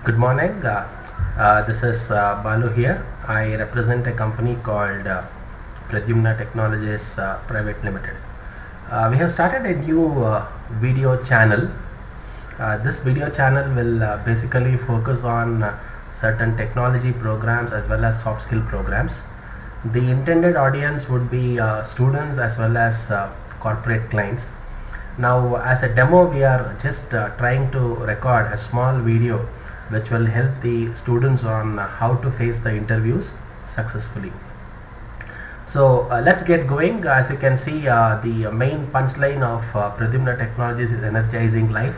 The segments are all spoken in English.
Good morning. This is Balu here. I represent a company called Pradyumna Technologies Private Limited. We have started a new video channel. This video channel will basically focus on certain technology programs as well as soft skill programs. The intended audience would be students as well as corporate clients. Now, as a demo, we are just trying to record a small video which will help the students on how to face the interviews successfully. So let's get going. As you can see, the main punchline of Pradyumna Technologies is energizing life.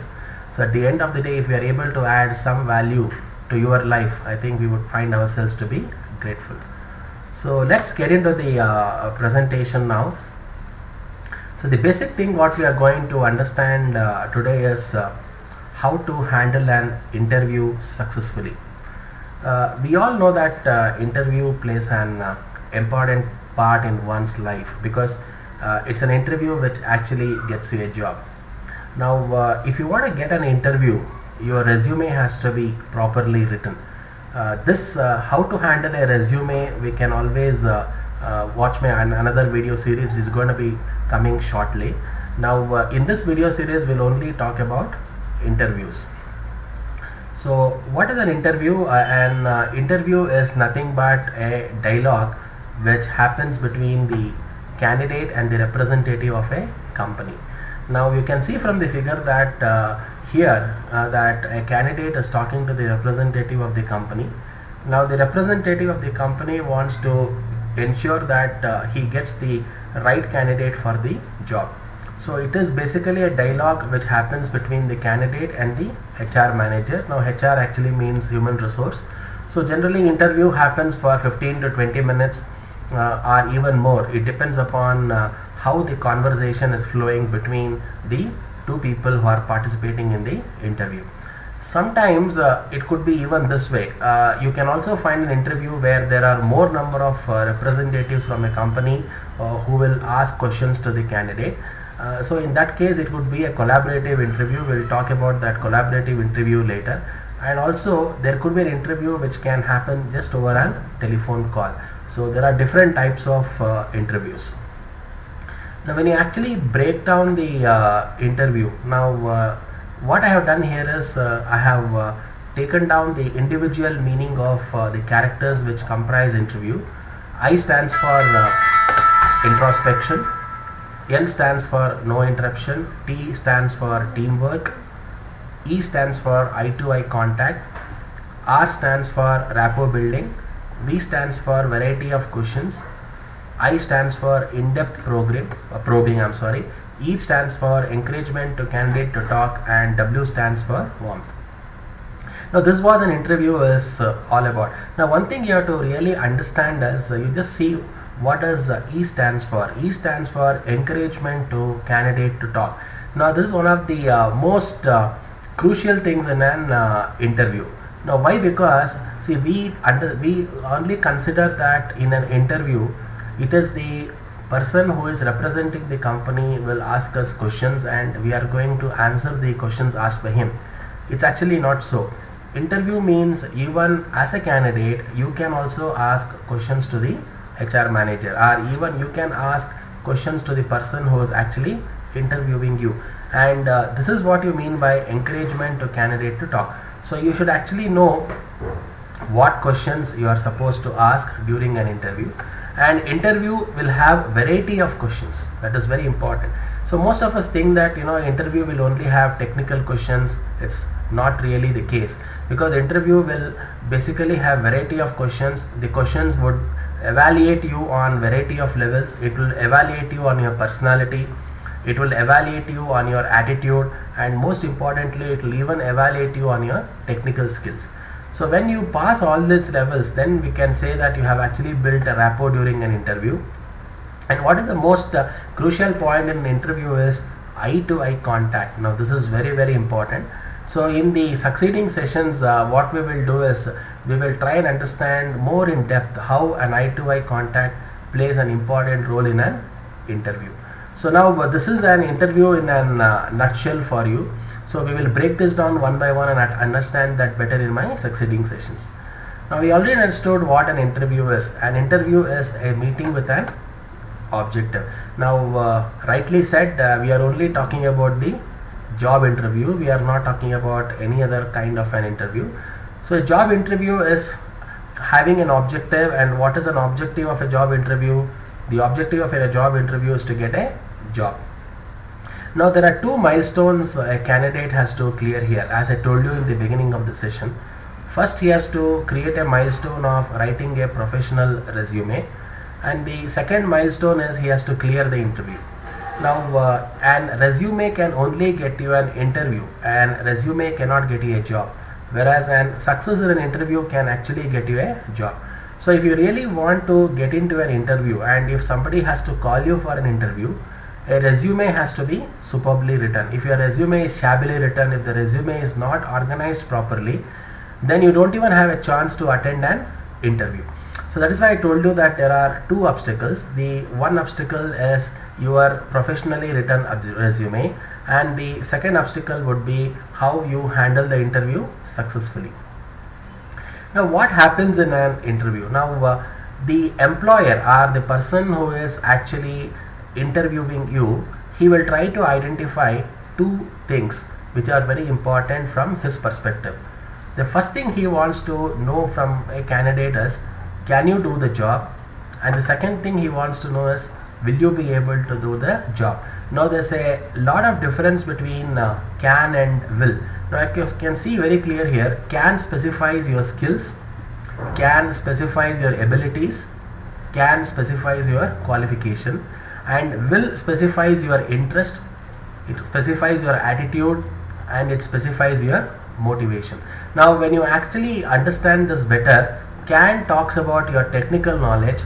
So at the end of the day, if we are able to add some value to your life, I think we would find ourselves to be grateful. So let's get into the presentation now. So the basic thing what we are going to understand today is how to handle an interview successfully. We all know that interview plays an important part in one's life because it's an interview which actually gets you a job. Now, if you want to get an interview, your resume has to be properly written. This how to handle a resume, we can always watch another video series which is going to be coming shortly. Now, in this video series, we'll only talk about interviews. So what is an interview? An interview is nothing but a dialogue which happens between the candidate and the representative of a company. Now you can see from the figure that here that a candidate is talking to the representative of the company. Now the representative of the company wants to ensure that he gets the right candidate for the job. So it is basically a dialogue which happens between the candidate and the HR manager. Now HR actually means human resource. So generally interview happens for 15 to 20 minutes or even more. It depends upon how the conversation is flowing between the two people who are participating in the interview. Sometimes it could be even this way. You can also find an interview where there are more number of representatives from a company who will ask questions to the candidate. So in that case it would be a collaborative interview. We'll talk about that collaborative interview later. And also there could be an interview which can happen just over a telephone call. So there are different types of interviews. Now when you actually break down the interview, now what I have done here is I have taken down the individual meaning of the characters which comprise interview. I stands for introspection, N stands for no interruption, T stands for teamwork, E stands for eye to eye contact, R stands for rapport building, V stands for variety of questions, I stands for in-depth probing, E stands for encouragement to candidate to talk, and W stands for warmth. Now this was an interview is all about. Now one thing you have to really understand is you just see what does E stands for. E stands for encouragement to candidate to talk. Now this is one of the most crucial things in an interview. Now why? Because see we only consider that in an interview it is the person who is representing the company will ask us questions and we are going to answer the questions asked by him. It's actually not so. Interview means even as a candidate you can also ask questions to the HR manager, or even you can ask questions to the person who is actually interviewing you. And this is what you mean by encouragement to candidate to talk. So you should actually know what questions you are supposed to ask during an interview. And interview will have variety of questions. That is very important. So most of us think that interview will only have technical questions. It's not really the case, because interview will basically have variety of questions. The questions would evaluate you on variety of levels. It will evaluate you on your personality, it will evaluate you on your attitude, and most importantly it will even evaluate you on your technical skills. So when you pass all these levels, then we can say that you have actually built a rapport during an interview. And what is the most crucial point in an interview is eye to eye contact. Now this is very, very important. So in the succeeding sessions, what we will do is we will try and understand more in depth how an eye to eye contact plays an important role in an interview. So now this is an interview in a nutshell for you. So we will break this down one by one and understand that better in my succeeding sessions. Now we already understood what an interview is. An interview is a meeting with an objective. Now rightly said, we are only talking about the job interview. We are not talking about any other kind of an interview. So a job interview is having an objective. And what is an objective of a job interview? The objective of a job interview is to get a job. Now there are two milestones a candidate has to clear here, as I told you in the beginning of the session. First, he has to create a milestone of writing a professional resume, and the second milestone is he has to clear the interview. Now an resume can only get you an interview, and resume cannot get you a job, whereas an success in an interview can actually get you a job. So if you really want to get into an interview, and if somebody has to call you for an interview, a resume has to be superbly written. If your resume is shabbily written, if the resume is not organized properly, then you don't even have a chance to attend an interview. So that is why I told you that there are two obstacles. The one obstacle is your professionally written resume, and the second obstacle would be how you handle the interview successfully. Now what happens in an interview? Now the employer, or the person who is actually interviewing you, he will try to identify two things which are very important from his perspective. The first thing he wants to know from a candidate is, can you do the job? And the second thing he wants to know is, will you be able to do the job? Now there's a lot of difference between can and will. Now you can see very clear here, can specifies your skills, can specifies your abilities, can specifies your qualification, and will specifies your interest, it specifies your attitude, and it specifies your motivation. Now when you actually understand this better, can talks about your technical knowledge,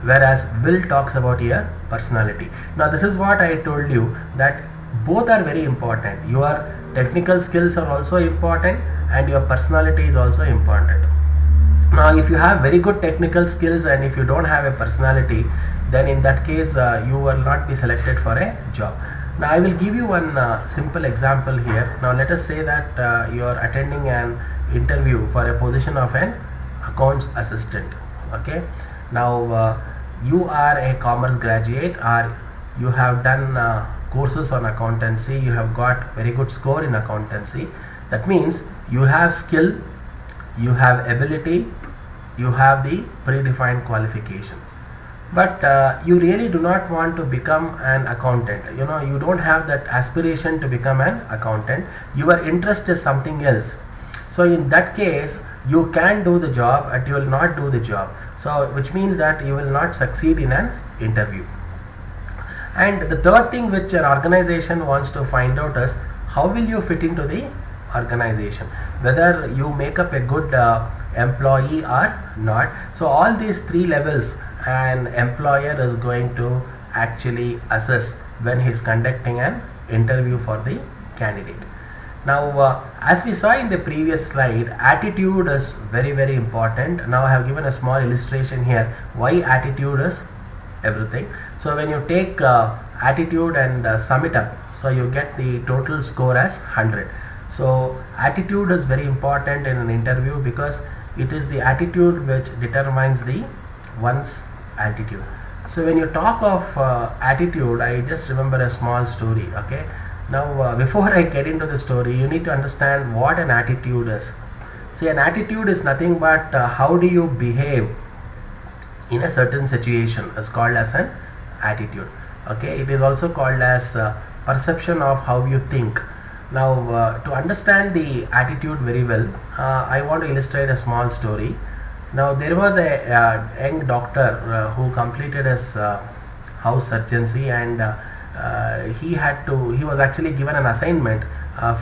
whereas will talks about your personality. Now this is what I told you, that both are very important. Your technical skills are also important, and your personality is also important. Now if you have very good technical skills and if you don't have a personality, then in that case you will not be selected for a job. Now I will give you one simple example here. Now let us say that you are attending an interview for a position of an accounts assistant. Okay. Now you are a commerce graduate, or you have done courses on accountancy, you have got very good score in accountancy. That means you have skill, you have ability, you have the predefined qualification. But you really do not want to become an accountant. You don't have that aspiration to become an accountant. Your interest is something else. So in that case, you can do the job, but you will not do the job. So which means that you will not succeed in an interview. And the third thing which an organization wants to find out is, how will you fit into the organization, whether you make up a good employee or not. So all these three levels an employer is going to actually assess when he is conducting an interview for the candidate. Now as we saw in the previous slide, attitude is very important. Now I have given a small illustration here why attitude is everything. So when you take attitude and sum it up, so you get the total score as 100. So attitude is very important in an interview, because it is the attitude which determines the one's altitude. So when you talk of attitude, I just remember a small story. Okay. Now before I get into the story, you need to understand what an attitude is. See, an attitude is nothing but how do you behave in a certain situation is called as an attitude. Okay. It is also called as perception of how you think. Now to understand the attitude very well, I want to illustrate a small story. Now there was a young doctor who completed his house surgery, and he was actually given an assignment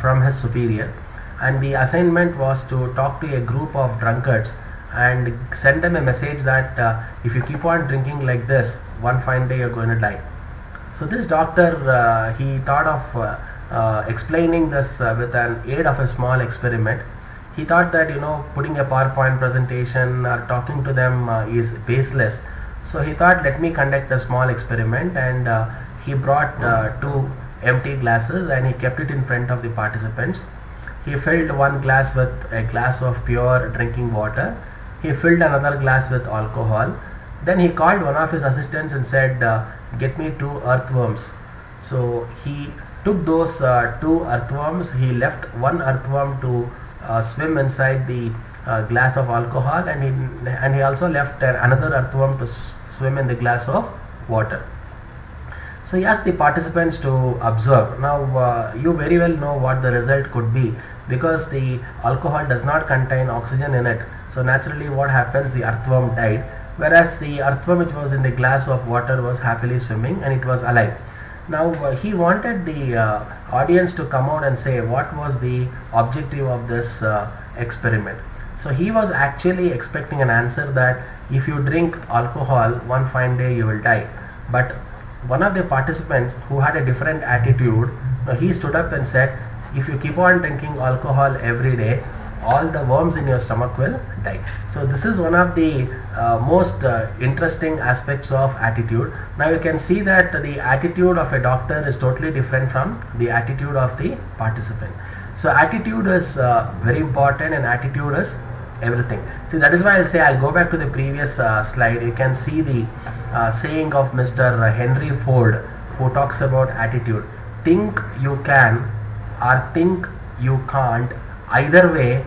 from his superior, and the assignment was to talk to a group of drunkards and send them a message that if you keep on drinking like this, one fine day you're going to die. So this doctor, he thought of explaining this with an aid of a small experiment. He thought that putting a PowerPoint presentation or talking to them is baseless. So he thought, let me conduct a small experiment, and he brought two empty glasses and he kept it in front of the participants. He filled one glass with a glass of pure drinking water. He filled another glass with alcohol. Then he called one of his assistants and said, get me two earthworms. So he took those two earthworms. He left one earthworm to swim inside the glass of alcohol, and he also left another earthworm to swim in the glass of water. So he asked the participants to observe. Now you very well know what the result could be, because the alcohol does not contain oxygen in it. So naturally what happens, the earthworm died, whereas the earthworm which was in the glass of water was happily swimming and it was alive. Now he wanted the audience to come out and say what was the objective of this experiment. So he was actually expecting an answer that if you drink alcohol, one fine day you will die. But one of the participants who had a different attitude, he stood up and said, if you keep on drinking alcohol every day, all the worms in your stomach will die. So this is one of the most interesting aspects of attitude. Now you can see that the attitude of a doctor is totally different from the attitude of the participant. So attitude is very important, and attitude is everything. See, that is why I'll go back to the previous slide. You can see the saying of Mr. Henry Ford, who talks about attitude. Think you can or think you can't, either way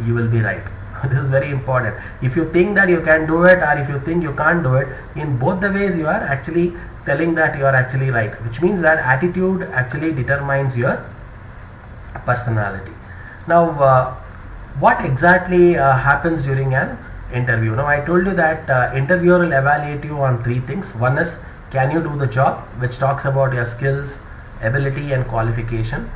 you will be right. This is very important. If you think that you can do it, or if you think you can't do it, in both the ways you are actually telling that you are actually right, which means that attitude actually determines your personality. Now what exactly happens during an interview? Now I told you that interviewer will evaluate you on three things. One is, can you do the job, which talks about your skills, ability and qualification.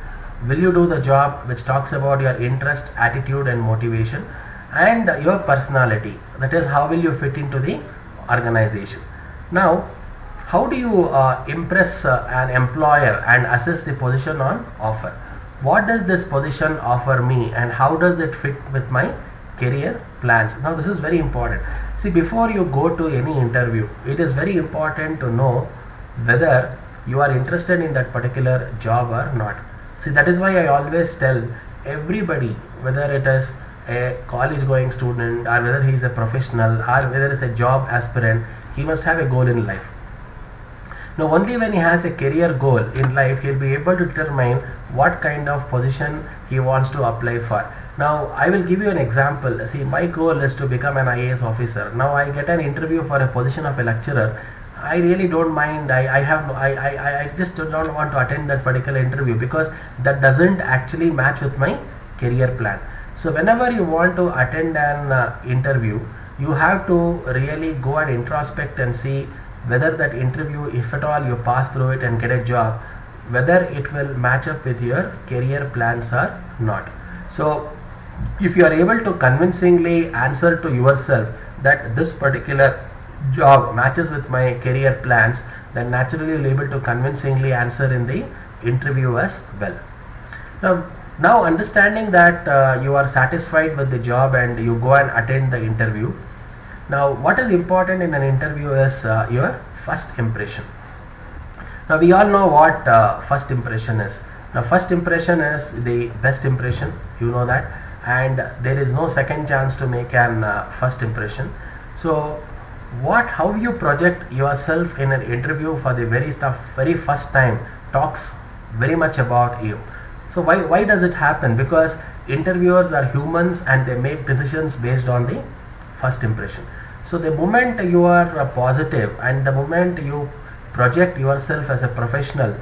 Will you do the job, which talks about your interest, attitude and motivation, and your personality, that is how will you fit into the organization. Now how do you impress an employer and assess the position on offer? What does this position offer me and how does it fit with my career plans? Now this is very important. See, before you go to any interview, it is very important to know whether you are interested in that particular job or not. See, that is why I always tell everybody, whether it is a college going student or whether he is a professional or whether he is a job aspirant, he must have a goal in life. Now only when he has a career goal in life, he will be able to determine what kind of position he wants to apply for. Now I will give you an example. See, my goal is to become an IAS officer. Now I get an interview for a position of a lecturer. I really don't mind. I just don't want to attend that particular interview because that doesn't actually match with my career plan. So whenever you want to attend an interview, you have to really go and introspect and see whether that interview, if at all you pass through it and get a job, whether it will match up with your career plans or not. So if you are able to convincingly answer to yourself that this particular job matches with my career plans, then naturally you will be able to convincingly answer in the interview as well. Now understanding that you are satisfied with the job and you go and attend the interview. Now what is important in an interview is your first impression. Now we all know what first impression is. Now first impression is the best impression, you know that, and there is no second chance to make an first impression. So how you project yourself in an interview for the very first time talks very much about you. So why does it happen? Because interviewers are humans and they make decisions based on the first impression. So the moment you are positive and the moment you project yourself as a professional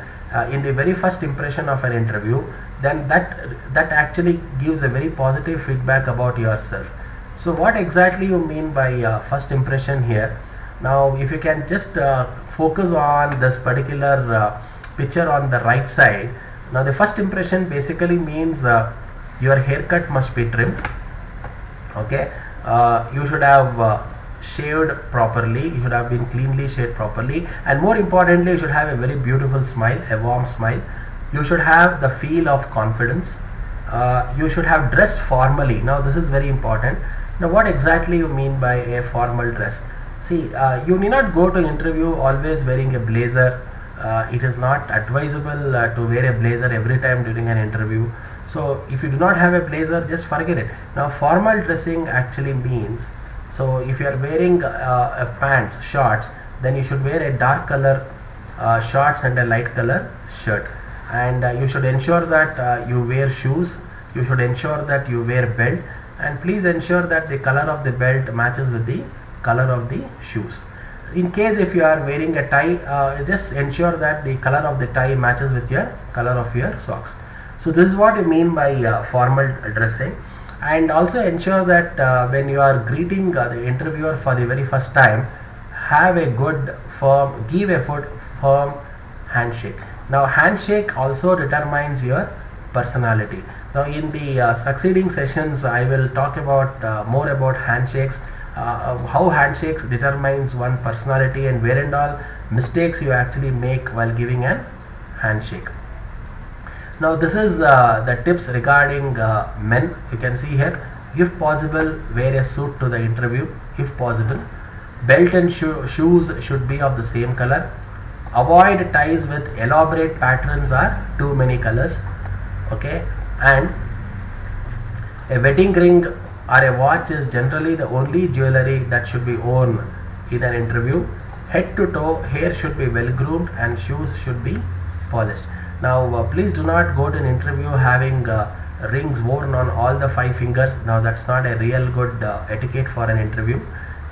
in the very first impression of an interview, then that actually gives a very positive feedback about yourself. So what exactly you mean by first impression here? Now if you can just focus on this particular picture on the right side. Now the first impression basically means your haircut must be trimmed. Okay, you should have shaved properly, you should have been cleanly shaved properly, and more importantly you should have a very beautiful smile, a warm smile. You should have the feel of confidence. You should have dressed formally. Now this is very important. Now what exactly you mean by a formal dress? See, you need not go to interview always wearing a blazer. it is not advisable to wear a blazer every time during an interview. So if you do not have a blazer, just forget it. Now formal dressing actually means, so if you are wearing a pants, shorts, then you should wear a dark color shorts and a light color shirt, and you should ensure that you wear shoes, you should ensure that you wear belt, and please ensure that the color of the belt matches with the color of the shoes. In case if you are wearing a tie, just ensure that the color of the tie matches with your color of your socks. So this is what I mean by formal dressing. And also ensure that when you are greeting the interviewer for the very first time, have a good firm, give a firm handshake. Now handshake also determines your personality. Now in the succeeding sessions I will talk about more about handshakes, how handshakes determines one personality, and where and all mistakes you actually make while giving an handshake. Now this is the tips regarding men. You can see here, if possible wear a suit to the interview if possible. Belt and shoes should be of the same color. Avoid ties with elaborate patterns or too many colors. Okay, and a wedding ring or a watch is generally the only jewelry that should be worn in an interview. Head to toe hair should be well groomed and shoes should be polished. Now please do not go to an interview having rings worn on all the 5 fingers. Now that's not a real good etiquette for an interview.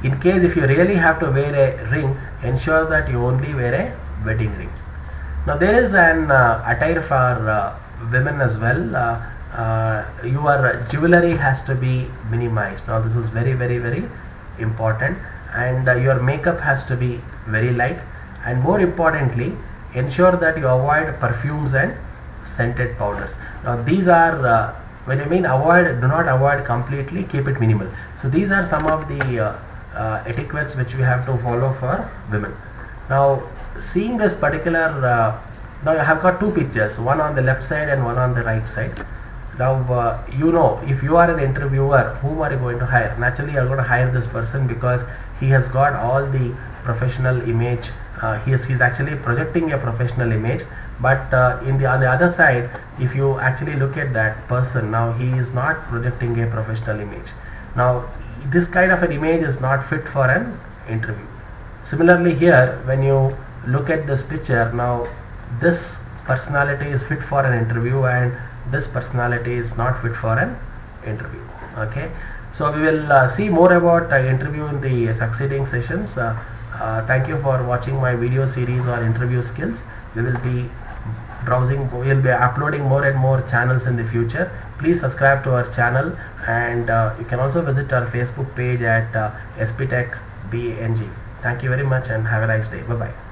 In case if you really have to wear a ring, ensure that you only wear a wedding ring. Now there is an attire for women as well. Your jewelry has to be minimized. Now this is very important, and your makeup has to be very light, and more importantly ensure that you avoid perfumes and scented powders. Now these are when I mean avoid, do not avoid completely, keep it minimal. So these are some of the etiquettes which we have to follow for women. Now seeing this particular now I have got 2 pictures, one on the left side and one on the right side. Now you know, if you are an interviewer, whom are you going to hire? Naturally you are going to hire this person because he has got all the professional image. He's actually projecting a professional image, but on the other side, if you actually look at that person, now he is not projecting a professional image. Now this kind of an image is not fit for an interview. Similarly here, when you look at this picture, now this personality is fit for an interview and this personality is not fit for an interview. Okay, so we will see more about interview in the succeeding sessions. Thank you for watching my video series on interview skills. We will be we will be uploading more and more channels in the future. Please subscribe to our channel, and you can also visit our Facebook page at SPTech BNG. Thank you very much and have a nice day. Bye bye.